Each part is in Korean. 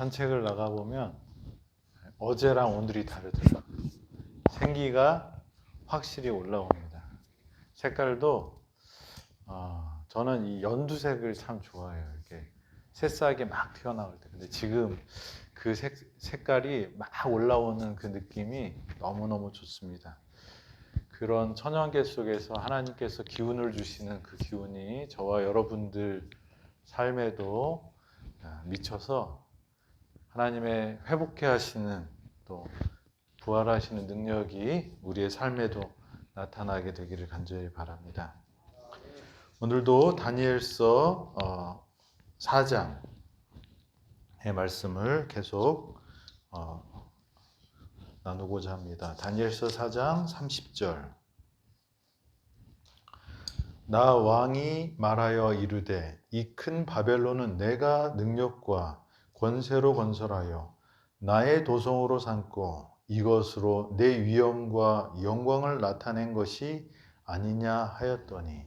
산책을 나가보면 어제랑 오늘이 다르더라고요. 생기가 확실히 올라옵니다. 색깔도 저는 이 연두색을 참 좋아해요. 이렇게 새싹이 막 튀어나올 때. 근데 지금 그 색깔이 막 올라오는 그 느낌이 너무너무 좋습니다. 그런 천연계 속에서 하나님께서 기운을 주시는 그 기운이 저와 여러분들 삶에도 미쳐서 하나님의 회복해 하시는 또 부활하시는 능력이 우리의 삶에도 나타나게 되기를 간절히 바랍니다. 오늘도 다니엘서 4장의 말씀을 계속 나누고자 합니다. 다니엘서 4장 30절. 나 왕이 말하여 이르되 이 큰 바벨론은 내가 능력과 권세로 건설하여 나의 도성으로 삼고 이것으로 내 위엄과 영광을 나타낸 것이 아니냐 하였더니,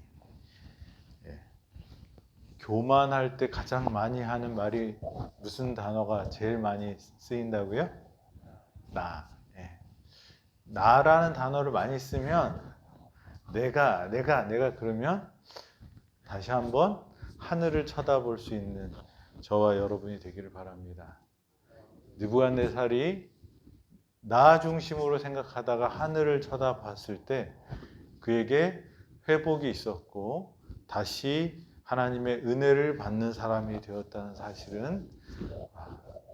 교만할 때 가장 많이 하는 말이 무슨 단어가 제일 많이 쓰인다고요? 나. 나라는 단어를 많이 쓰면 내가 그러면 다시 한번 하늘을 쳐다볼 수 있는 저와 여러분이 되기를 바랍니다. 느부갓네살이 나 중심으로 생각하다가 하늘을 쳐다봤을 때 그에게 회복이 있었고 다시 하나님의 은혜를 받는 사람이 되었다는 사실은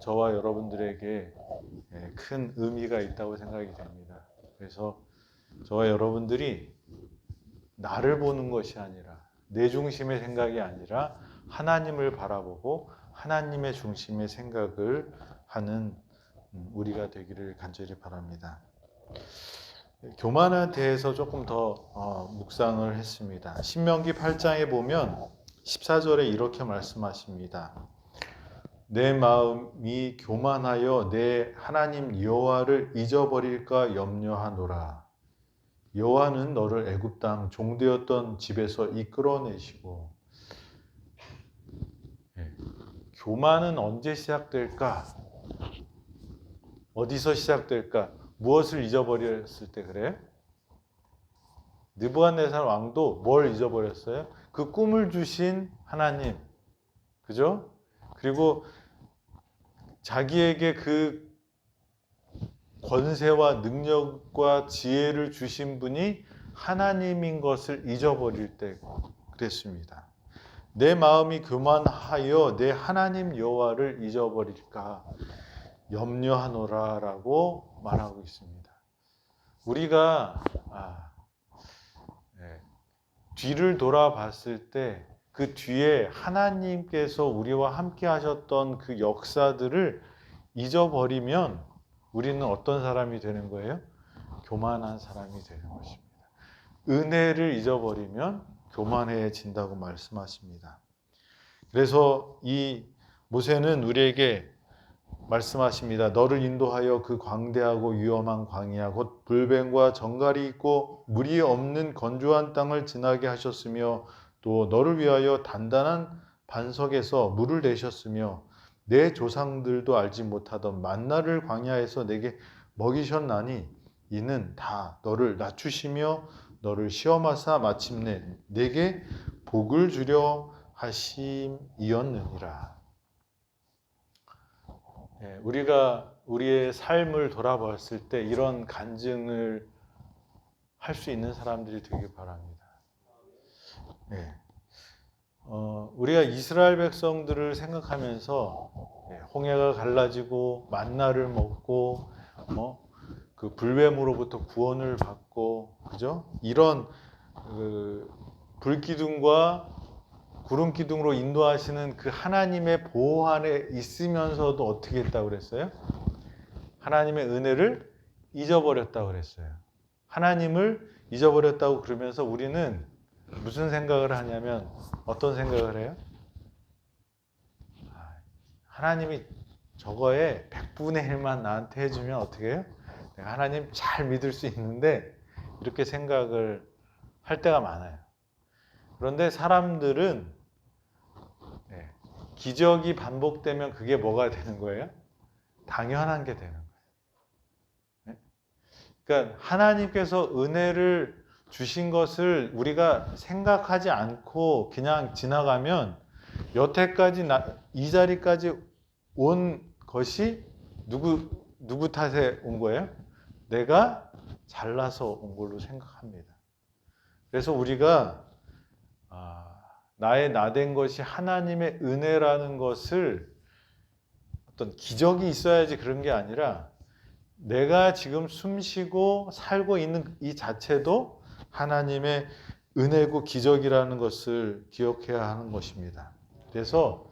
저와 여러분들에게 큰 의미가 있다고 생각이 됩니다. 그래서 저와 여러분들이 나를 보는 것이 아니라 내 중심의 생각이 아니라 하나님을 바라보고 하나님의 중심의 생각을 하는 우리가 되기를 간절히 바랍니다. 교만에 대해서 조금 더 묵상을 했습니다. 신명기 8장에 보면 14절에 이렇게 말씀하십니다. 내 마음이 교만하여 내 하나님 여호와를 잊어버릴까 염려하노라. 여호와는 너를 애굽 땅 종되었던 집에서 이끌어내시고. 교만은 언제 시작될까? 어디서 시작될까? 무엇을 잊어버렸을 때 그래요? 느부갓네살 왕도 뭘 잊어버렸어요? 그 꿈을 주신 하나님, 그죠? 그리고 자기에게 그 권세와 능력과 지혜를 주신 분이 하나님인 것을 잊어버릴 때 그랬습니다. 내 마음이 교만하여 내 하나님 여호와를 잊어버릴까 염려하노라라고 말하고 있습니다. 우리가 뒤를 돌아봤을 때 그 뒤에 하나님께서 우리와 함께 하셨던 그 역사들을 잊어버리면 우리는 어떤 사람이 되는 거예요? 교만한 사람이 되는 것입니다. 은혜를 잊어버리면 교만해진다고 말씀하십니다. 그래서 이 모세는 우리에게 말씀하십니다. 너를 인도하여 그 광대하고 위험한 광야 곧 불뱀과 정갈이 있고 물이 없는 건조한 땅을 지나게 하셨으며 또 너를 위하여 단단한 반석에서 물을 내셨으며 내 조상들도 알지 못하던 만나를 광야에서 내게 먹이셨나니 이는 다 너를 낮추시며 너를 시험하사 마침내 내게 복을 주려 하심이었느니라. 우리가 우리의 삶을 돌아봤을 때 이런 간증을 할 수 있는 사람들이 되길 바랍니다. 우리가 이스라엘 백성들을 생각하면서 홍해가 갈라지고 만나를 먹고 그 불뱀으로부터 구원을 받고, 그죠? 이런 불기둥과 구름 기둥으로 인도하시는 그 하나님의 보호 안에 있으면서도 어떻게 했다고 그랬어요? 하나님의 은혜를 잊어버렸다고 그랬어요. 하나님을 잊어버렸다고 그러면서 우리는 무슨 생각을 하냐면 어떤 생각을 해요? 하나님이 저거에 100분의 1만 나한테 해주면 어떻게 해요? 내가 하나님 잘 믿을 수 있는데 이렇게 생각을 할 때가 많아요. 그런데 사람들은 기적이 반복되면 그게 뭐가 되는 거예요? 당연한 게 되는 거예요. 네? 그러니까 하나님께서 은혜를 주신 것을 우리가 생각하지 않고 그냥 지나가면 여태까지 이 자리까지 온 것이 누구 탓에 온 거예요? 내가 잘나서 온 걸로 생각합니다. 그래서 우리가 나의 나된 것이 하나님의 은혜라는 것을 어떤 기적이 있어야지 그런 게 아니라 내가 지금 숨쉬고 살고 있는 이 자체도 하나님의 은혜고 기적이라는 것을 기억해야 하는 것입니다. 그래서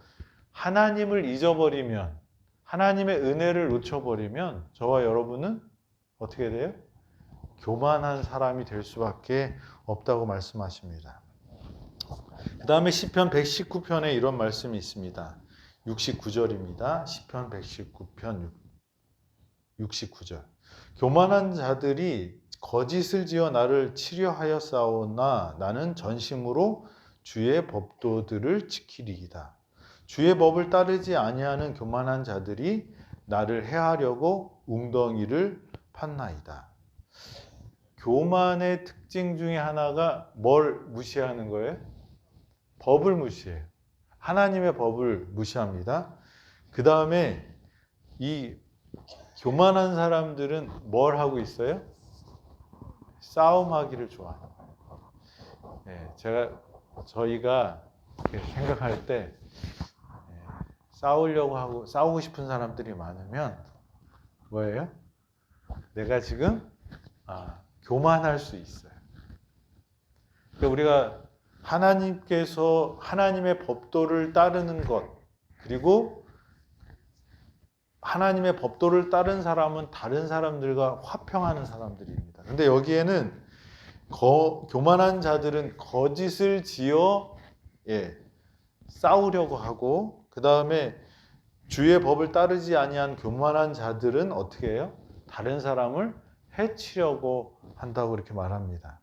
하나님을 잊어버리면, 하나님의 은혜를 놓쳐버리면 저와 여러분은 어떻게 돼요? 교만한 사람이 될 수밖에 없다고 말씀하십니다. 그 다음에 시편 119편에 이런 말씀이 있습니다. 69절입니다. 시편 119편 69절. 교만한 자들이 거짓을 지어 나를 치려하였사오나 나는 전심으로 주의 법도들을 지키리이다. 주의 법을 따르지 아니하는 교만한 자들이 나를 해하려고 웅덩이를 팠나이다. 교만의 특징 중에 하나가 뭘 무시하는 거예요? 법을 무시해요. 하나님의 법을 무시합니다. 그 다음에 이 교만한 사람들은 뭘 하고 있어요? 싸움하기를 좋아해요. 네, 저희가 생각할 때 싸우려고 하고 싸우고 싶은 사람들이 많으면 뭐예요? 내가 지금 교만할 수 있어요. 그러니까 우리가 하나님께서 하나님의 법도를 따르는 것, 그리고 하나님의 법도를 따른 사람은 다른 사람들과 화평하는 사람들입니다. 근데 여기에는 교만한 자들은 거짓을 지어 싸우려고 하고, 그 다음에 주의 법을 따르지 아니한 교만한 자들은 어떻게 해요? 다른 사람을 해치려고 한다고 이렇게 말합니다.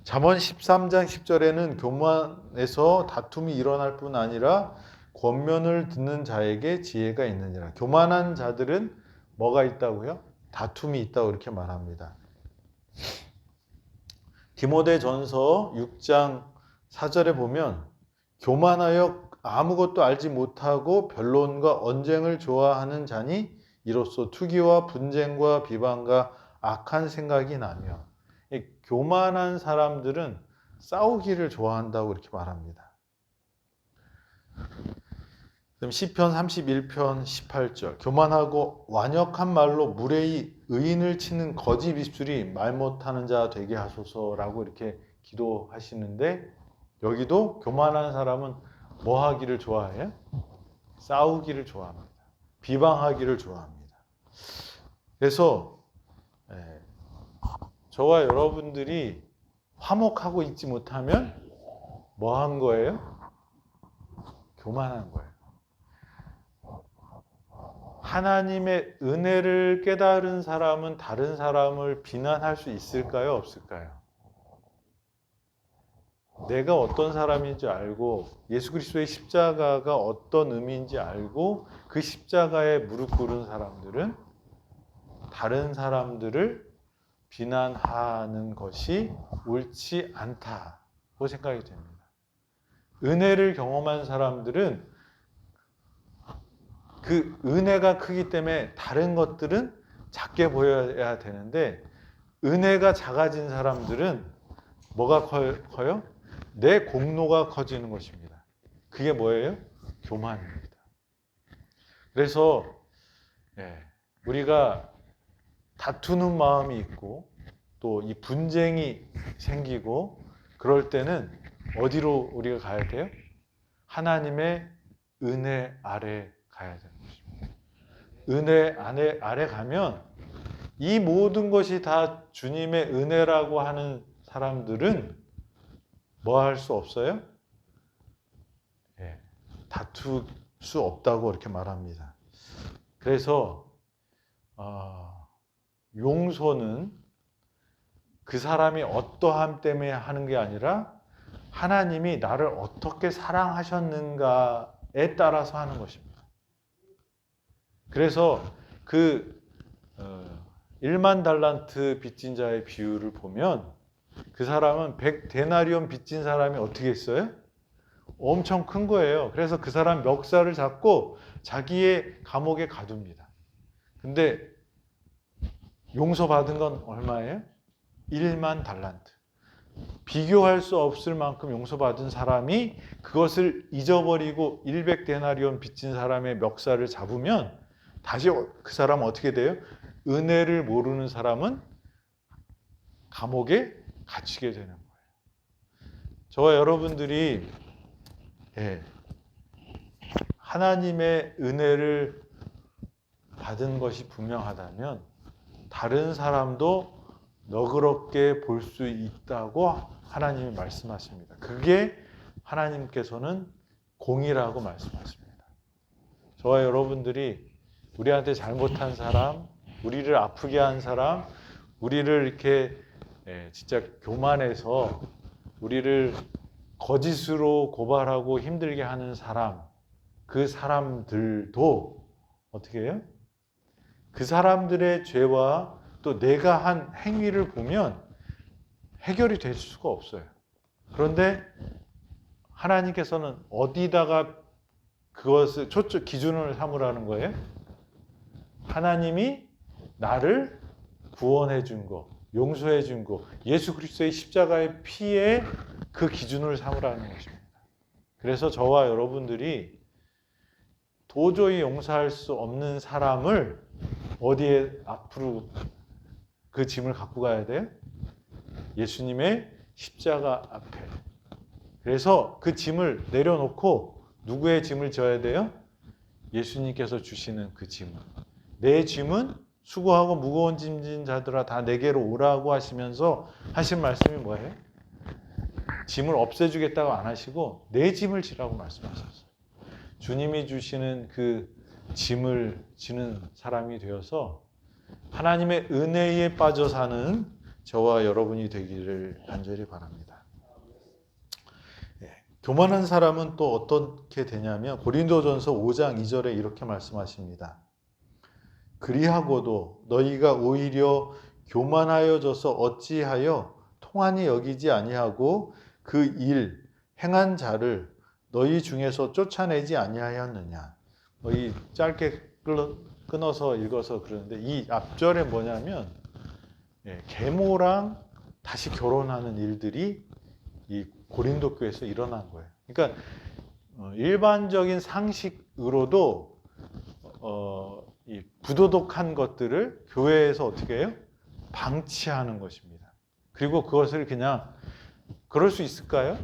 잠언 13장 10절에는 교만에서 다툼이 일어날 뿐 아니라 권면을 듣는 자에게 지혜가 있느니라. 교만한 자들은 뭐가 있다고요? 다툼이 있다고 이렇게 말합니다. 디모데전서 6장 4절에 보면 교만하여 아무것도 알지 못하고 변론과 언쟁을 좋아하는 자니 이로써 투기와 분쟁과 비방과 악한 생각이 나며, 교만한 사람들은 싸우기를 좋아한다고 이렇게 말합니다. 그럼 시편 31편 18절. 교만하고 완역한 말로 무례히 의인을 치는 거짓 입술이 말 못하는 자 되게 하소서라고 이렇게 기도하시는데, 여기도 교만한 사람은 뭐 하기를 좋아해요? 싸우기를 좋아합니다. 비방하기를 좋아합니다. 그래서 저와 여러분들이 화목하고 있지 못하면 뭐 한 거예요? 교만한 거예요. 하나님의 은혜를 깨달은 사람은 다른 사람을 비난할 수 있을까요? 없을까요? 내가 어떤 사람인지 알고 예수 그리스도의 십자가가 어떤 의미인지 알고 그 십자가에 무릎 꿇은 사람들은 다른 사람들을 비난하는 것이 옳지 않다고 생각이 됩니다. 은혜를 경험한 사람들은 그 은혜가 크기 때문에 다른 것들은 작게 보여야 되는데, 은혜가 작아진 사람들은 뭐가 커요? 내 공로가 커지는 것입니다. 그게 뭐예요? 교만입니다. 그래서 우리가 다투는 마음이 있고 또 이 분쟁이 생기고 그럴 때는 어디로 우리가 가야 돼요? 하나님의 은혜 아래 가야 되는 것입니다. 은혜 아래 가면 이 모든 것이 다 주님의 은혜라고 하는 사람들은 뭐 할 수 없어요? 다툴 수 없다고 이렇게 말합니다. 그래서 용서는 그 사람이 어떠함 때문에 하는 게 아니라 하나님이 나를 어떻게 사랑하셨는가에 따라서 하는 것입니다. 그래서 그 1만 달란트 빚진 자의 비유를 보면 그 사람은 100데나리온 빚진 사람이 어떻게 했어요? 엄청 큰 거예요. 그래서 그 사람 멱살을 잡고 자기의 감옥에 가둡니다. 근데 용서받은 건 얼마예요? 1만 달란트. 비교할 수 없을 만큼 용서받은 사람이 그것을 잊어버리고 100데나리온 빚진 사람의 멱살을 잡으면 다시 그 사람은 어떻게 돼요? 은혜를 모르는 사람은 감옥에 갇히게 되는 거예요. 저와 여러분들이 하나님의 은혜를 받은 것이 분명하다면 다른 사람도 너그럽게 볼 수 있다고 하나님이 말씀하십니다. 그게 하나님께서는 공의라고 말씀하십니다. 저와 여러분들이 우리한테 잘못한 사람, 우리를 아프게 한 사람, 우리를 이렇게 진짜 교만해서 우리를 거짓으로 고발하고 힘들게 하는 사람, 그 사람들도 어떻게 해요? 그 사람들의 죄와 또 내가 한 행위를 보면 해결이 될 수가 없어요. 그런데 하나님께서는 어디다가 그것을 초점 기준을 삼으라는 거예요? 하나님이 나를 구원해 준 거, 용서해 준 거, 예수 그리스도의 십자가의 피에 그 기준을 삼으라는 것입니다. 그래서 저와 여러분들이 도저히 용서할 수 없는 사람을 어디에 앞으로 그 짐을 갖고 가야 돼요? 예수님의 십자가 앞에. 그래서 그 짐을 내려놓고 누구의 짐을 져야 돼요? 예수님께서 주시는 그 짐을. 내 짐은 수고하고 무거운 짐진 자들아 다 내게로 오라고 하시면서 하신 말씀이 뭐예요? 짐을 없애주겠다고 안 하시고 내 짐을 지라고 말씀하셨어요. 주님이 주시는 그 짐을 지는 사람이 되어서 하나님의 은혜에 빠져 사는 저와 여러분이 되기를 간절히 바랍니다. 교만한 사람은 또 어떻게 되냐면 고린도전서 5장 2절에 이렇게 말씀하십니다. 그리하고도 너희가 오히려 교만하여져서 어찌하여 통한이 여기지 아니하고 그 일 행한 자를 너희 중에서 쫓아내지 아니하였느냐. 이 짧게 끊어서 읽어서 그러는데 이 앞절에 뭐냐면 계모랑 다시 결혼하는 일들이 이 고린도 교회에서 일어난 거예요. 그러니까 일반적인 상식으로도 이 부도덕한 것들을 교회에서 어떻게 해요? 방치하는 것입니다. 그리고 그것을 그냥 그럴 수 있을까요?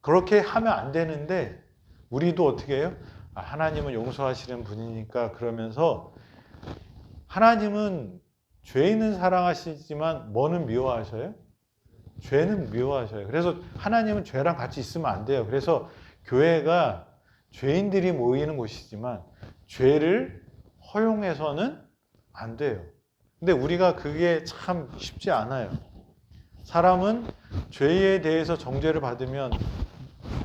그렇게 하면 안 되는데 우리도 어떻게 해요? 하나님은 용서하시는 분이니까 그러면서 하나님은 죄인은 사랑하시지만 뭐는 미워하셔요? 죄는 미워하셔요. 그래서 하나님은 죄랑 같이 있으면 안 돼요. 그래서 교회가 죄인들이 모이는 곳이지만 죄를 허용해서는 안 돼요. 근데 우리가 그게 참 쉽지 않아요. 사람은 죄에 대해서 정죄를 받으면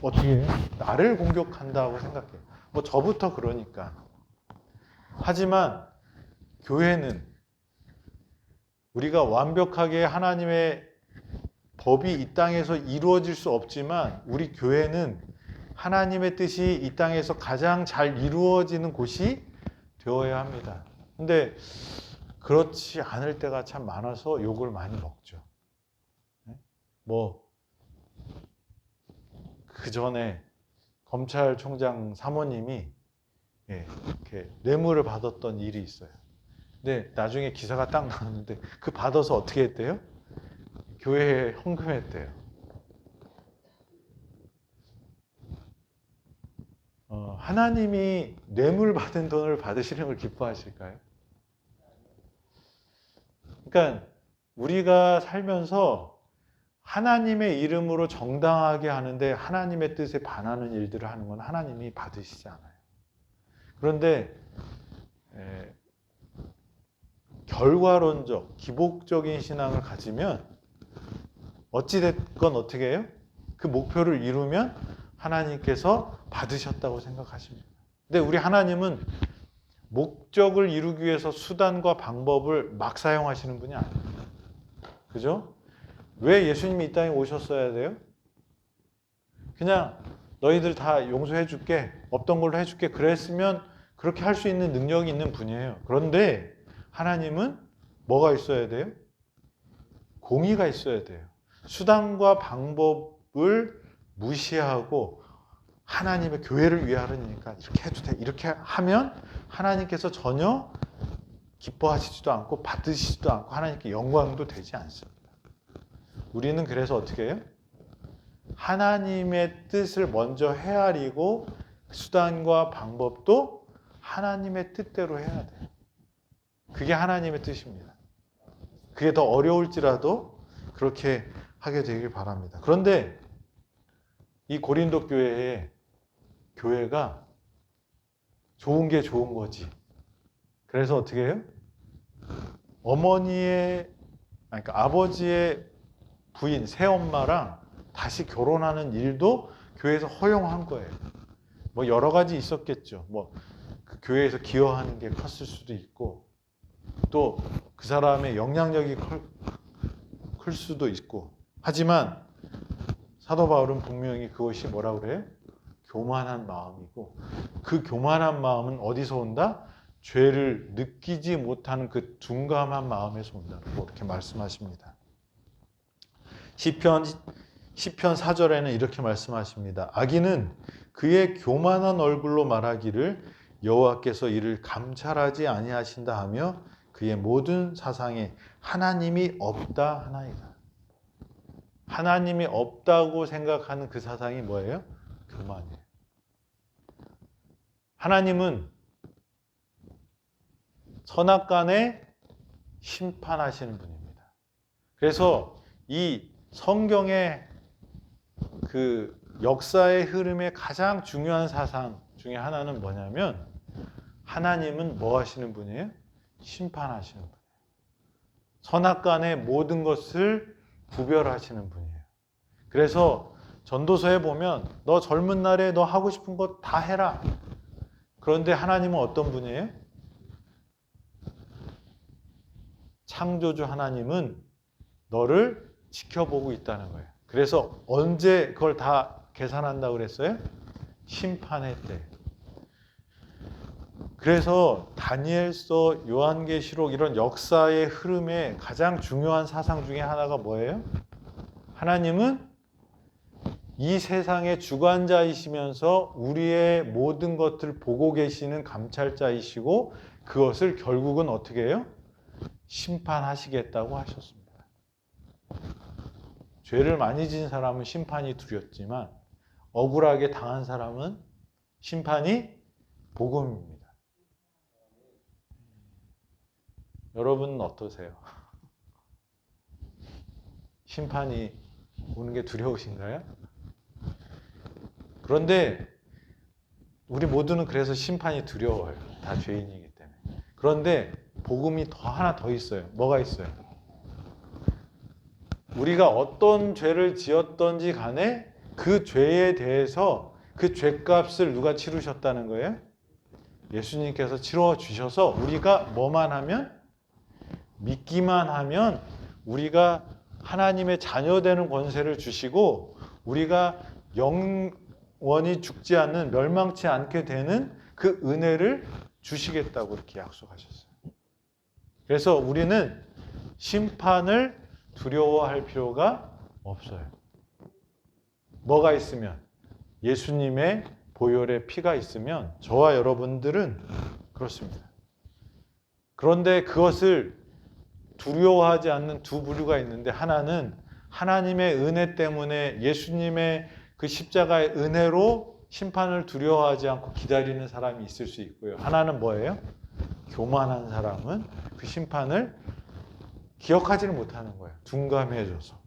어떻게 해요? 나를 공격한다고 생각해요. 뭐 저부터 그러니까. 하지만 교회는 우리가 완벽하게 하나님의 법이 이 땅에서 이루어질 수 없지만 우리 교회는 하나님의 뜻이 이 땅에서 가장 잘 이루어지는 곳이 되어야 합니다. 근데 그렇지 않을 때가 참 많아서 욕을 많이 먹죠. 그 전에 검찰총장 사모님이 이렇게 뇌물을 받았던 일이 있어요. 근데 나중에 기사가 딱 나왔는데 그 받아서 어떻게 했대요? 교회에 헌금했대요. 하나님이 뇌물 받은 돈을 받으시는 걸 기뻐하실까요? 그러니까 우리가 살면서 하나님의 이름으로 정당하게 하는데 하나님의 뜻에 반하는 일들을 하는 건 하나님이 받으시지 않아요. 그런데 결과론적, 기복적인 신앙을 가지면 어찌됐건 어떻게 해요? 그 목표를 이루면 하나님께서 받으셨다고 생각하십니다. 근데 우리 하나님은 목적을 이루기 위해서 수단과 방법을 막 사용하시는 분이 아닙니다. 그죠? 왜 예수님이 이 땅에 오셨어야 돼요? 그냥 너희들 다 용서해 줄게, 없던 걸로 해줄게 그랬으면 그렇게 할 수 있는 능력이 있는 분이에요. 그런데 하나님은 뭐가 있어야 돼요? 공의가 있어야 돼요. 수단과 방법을 무시하고 하나님의 교회를 위하려니까 이렇게 해도 돼. 이렇게 하면 하나님께서 전혀 기뻐하시지도 않고 받으시지도 않고 하나님께 영광도 되지 않습니다. 우리는 그래서 어떻게 해요? 하나님의 뜻을 먼저 헤아리고 수단과 방법도 하나님의 뜻대로 해야 돼요. 그게 하나님의 뜻입니다. 그게 더 어려울지라도 그렇게 하게 되길 바랍니다. 그런데 이 고린도 교회가 좋은 게 좋은 거지. 그래서 어떻게 해요? 그러니까 아버지의 부인, 새엄마랑 다시 결혼하는 일도 교회에서 허용한 거예요. 뭐 여러 가지 있었겠죠. 뭐 그 교회에서 기여하는 게 컸을 수도 있고, 또 그 사람의 영향력이 클 수도 있고. 하지만 사도 바울은 분명히 그것이 뭐라고 그래요? 교만한 마음이고, 그 교만한 마음은 어디서 온다? 죄를 느끼지 못하는 그 둔감한 마음에서 온다고 이렇게 말씀하십니다. 시편 4절에는 이렇게 말씀하십니다. 악인은 그의 교만한 얼굴로 말하기를 여호와께서 이를 감찰하지 아니하신다 하며 그의 모든 사상에 하나님이 없다 하나이다. 하나님이 없다고 생각하는 그 사상이 뭐예요? 교만이에요. 하나님은 선악간에 심판하시는 분입니다. 그래서 이 성경의 그 역사의 흐름의 가장 중요한 사상 중에 하나는 뭐냐면 하나님은 뭐 하시는 분이에요? 심판하시는 분이에요. 선악간의 모든 것을 구별하시는 분이에요. 그래서 전도서에 보면 너 젊은 날에 너 하고 싶은 거 다 해라. 그런데 하나님은 어떤 분이에요? 창조주 하나님은 너를 지켜보고 있다는 거예요. 그래서 언제 그걸 다 계산한다고 그랬어요? 심판의 때. 그래서 다니엘서, 요한계시록 이런 역사의 흐름의 가장 중요한 사상 중에 하나가 뭐예요? 하나님은 이 세상의 주관자이시면서 우리의 모든 것을 보고 계시는 감찰자이시고 그것을 결국은 어떻게 해요? 심판하시겠다고 하셨습니다. 죄를 많이 지은 사람은 심판이 두렵지만 억울하게 당한 사람은 심판이 복음입니다. 여러분은 어떠세요? 심판이 오는 게 두려우신가요? 그런데 우리 모두는 그래서 심판이 두려워요. 다 죄인이기 때문에. 그런데 복음이 하나 더 있어요. 뭐가 있어요? 우리가 어떤 죄를 지었던지 간에 그 죄에 대해서 그 죄값을 누가 치르셨다는 거예요? 예수님께서 치러 주셔서 우리가 뭐만 하면? 믿기만 하면 우리가 하나님의 자녀되는 권세를 주시고 우리가 영원히 죽지 않는 멸망치 않게 되는 그 은혜를 주시겠다고 이렇게 약속하셨어요. 그래서 우리는 심판을 두려워할 필요가 없어요. 뭐가 있으면? 예수님의 보혈의 피가 있으면 저와 여러분들은 그렇습니다. 그런데 그것을 두려워하지 않는 두 부류가 있는데 하나는 하나님의 은혜 때문에 예수님의 그 십자가의 은혜로 심판을 두려워하지 않고 기다리는 사람이 있을 수 있고요. 하나는 뭐예요? 교만한 사람은 그 심판을 기억하지를 못하는 거예요. 둔감해져서.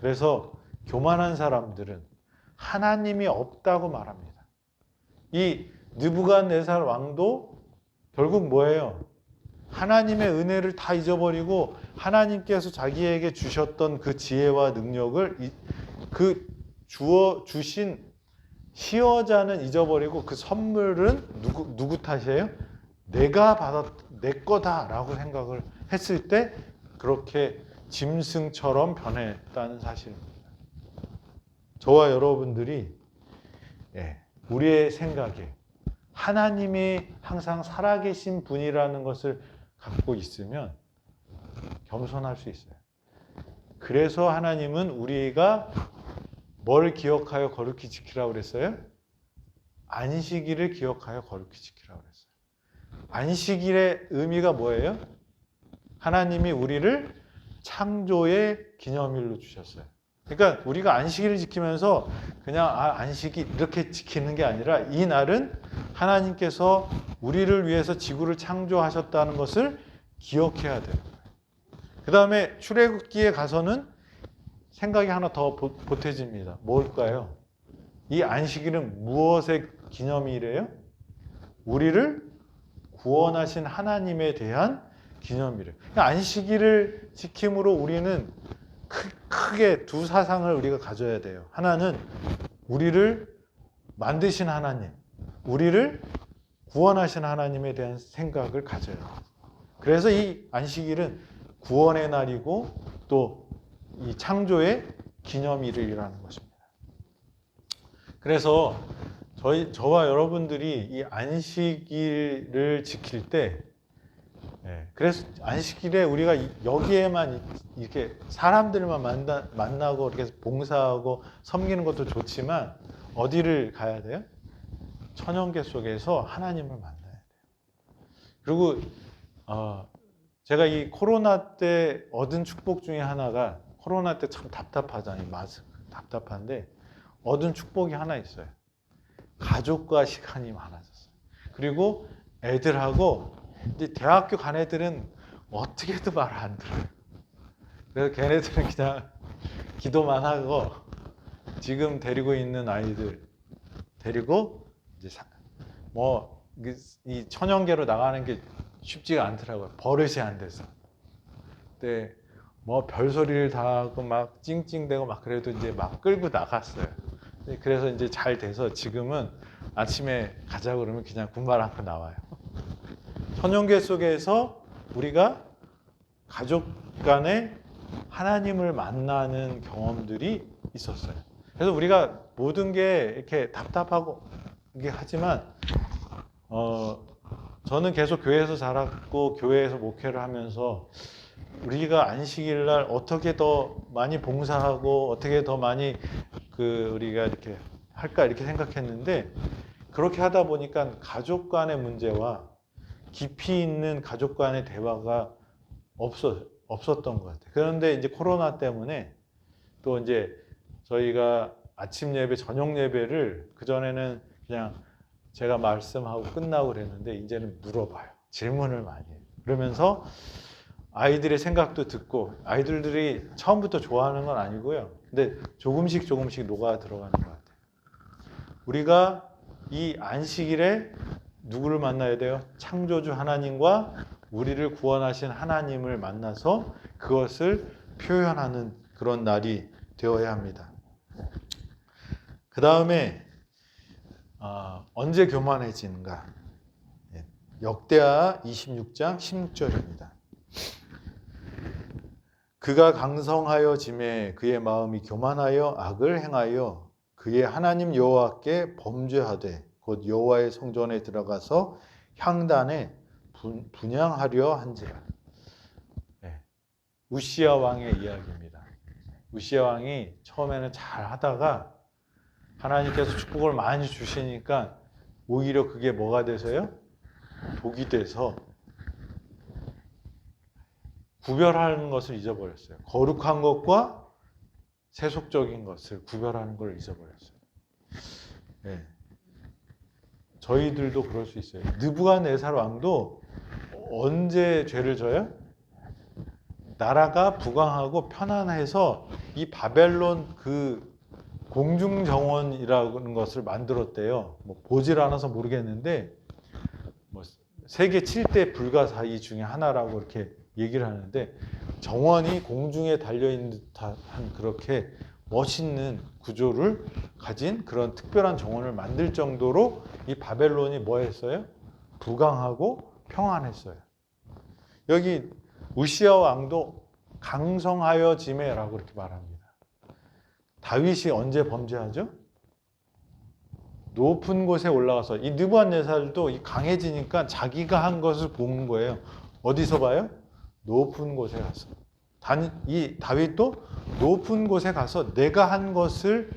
그래서 교만한 사람들은 하나님이 없다고 말합니다. 이 느부갓네살 왕도 결국 뭐예요? 하나님의 은혜를 다 잊어버리고 하나님께서 자기에게 주셨던 그 지혜와 능력을 그 주신 시여자는 잊어버리고 그 선물은 누구 탓이에요? 내가 내 거다라고 생각을 했을 때 그렇게 짐승처럼 변했다는 사실입니다. 저와 여러분들이 우리의 생각에 하나님이 항상 살아계신 분이라는 것을 갖고 있으면 겸손할 수 있어요. 그래서 하나님은 우리가 뭘 기억하여 거룩히 지키라고 그랬어요? 안식일을 기억하여 거룩히 지키라고 그랬어요. 안식일의 의미가 뭐예요? 하나님이 우리를 창조의 기념일로 주셨어요. 그러니까 우리가 안식일을 지키면서 그냥 안식이 이렇게 지키는 게 아니라 이 날은 하나님께서 우리를 위해서 지구를 창조하셨다는 것을 기억해야 돼요. 그 다음에 출애굽기에 가서는 생각이 하나 더 보태집니다. 뭘까요? 이 안식일은 무엇의 기념일이에요? 우리를 구원하신 하나님에 대한 기념일이에요. 그러니까 안식일을 지킴으로 우리는 크게 두 사상을 우리가 가져야 돼요. 하나는 우리를 만드신 하나님, 우리를 구원하신 하나님에 대한 생각을 가져야 돼요. 그래서 이 안식일은 구원의 날이고 또 이 창조의 기념일이라는 것입니다. 그래서 저와 여러분들이 이 안식일을 지킬 때, 그래서 안식일에 우리가 여기에만 이렇게 사람들만 만나고 이렇게 봉사하고 섬기는 것도 좋지만 어디를 가야 돼요? 천연계 속에서 하나님을 만나야 돼요. 그리고 제가 이 코로나 때 얻은 축복 중에 하나가, 코로나 때 참 답답하잖아요. 마스크 답답한데 얻은 축복이 하나 있어요. 가족과 시간이 많아졌어요. 그리고 애들하고 이제 대학교 간 애들은 어떻게 해도 말 안 들어요. 그래서 걔네들은 그냥 기도만 하고 지금 데리고 있는 아이들 데리고 이제 이 천연계로 나가는 게 쉽지가 않더라고요. 버릇이 안 돼서. 근데 별소리를 다 하고 막 찡찡대고 막 그래도 이제 막 끌고 나갔어요. 그래서 이제 잘 돼서 지금은 아침에 가자 그러면 그냥 군말 않고 나와요. 천연계 속에서 우리가 가족 간에 하나님을 만나는 경험들이 있었어요. 그래서 우리가 모든 게 이렇게 답답하고 이게 하지만 저는 계속 교회에서 자랐고 교회에서 목회를 하면서 우리가 안식일 날 어떻게 더 많이 봉사하고 어떻게 더 많이 우리가 이렇게 할까 이렇게 생각했는데, 그렇게 하다 보니까 가족 간의 문제와 깊이 있는 가족 간의 대화가 없었던 것 같아요. 그런데 이제 코로나 때문에 또 이제 저희가 아침 예배, 저녁 예배를 그전에는 그냥 제가 말씀하고 끝나고 그랬는데 이제는 물어봐요. 질문을 많이 해요. 그러면서 아이들의 생각도 듣고, 아이들이 처음부터 좋아하는 건 아니고요. 근데 조금씩 녹아 들어가는 것 같아요. 우리가 이 안식일에 누구를 만나야 돼요? 창조주 하나님과 우리를 구원하신 하나님을 만나서 그것을 표현하는 그런 날이 되어야 합니다. 그 다음에 언제 교만해지는가? 역대하 26장 16절입니다. 그가 강성하여 짐에 그의 마음이 교만하여 악을 행하여 그의 하나님 여호와께 범죄하되 곧 여호와의 성전에 들어가서 향단에 분향하려 한지라. 우시야 왕의 이야기입니다. 우시야 왕이 처음에는 잘 하다가 하나님께서 축복을 많이 주시니까 오히려 그게 뭐가 돼서요? 독이 돼서 구별하는 것을 잊어버렸어요. 거룩한 것과 세속적인 것을 구별하는 걸 잊어버렸어요. 저희들도 그럴 수 있어요. 느부갓네살 왕도 언제 죄를 져요? 나라가 부강하고 편안해서 이 바벨론 공중정원이라는 것을 만들었대요. 보질 않아서 모르겠는데 세계 7대 불가사의 중에 하나라고 이렇게 얘기를 하는데, 정원이 공중에 달려있는 듯한 그렇게 멋있는 구조를 가진 그런 특별한 정원을 만들 정도로 이 바벨론이 뭐 했어요? 부강하고 평안했어요. 여기 우시아 왕도 강성하여지매라고 그렇게 말합니다. 다윗이 언제 범죄하죠? 높은 곳에 올라가서 이 느부갓네살도 이 강해지니까 자기가 한 것을 보는 거예요. 어디서 봐요? 높은 곳에 가서. 이 다윗도 높은 곳에 가서 내가 한 것을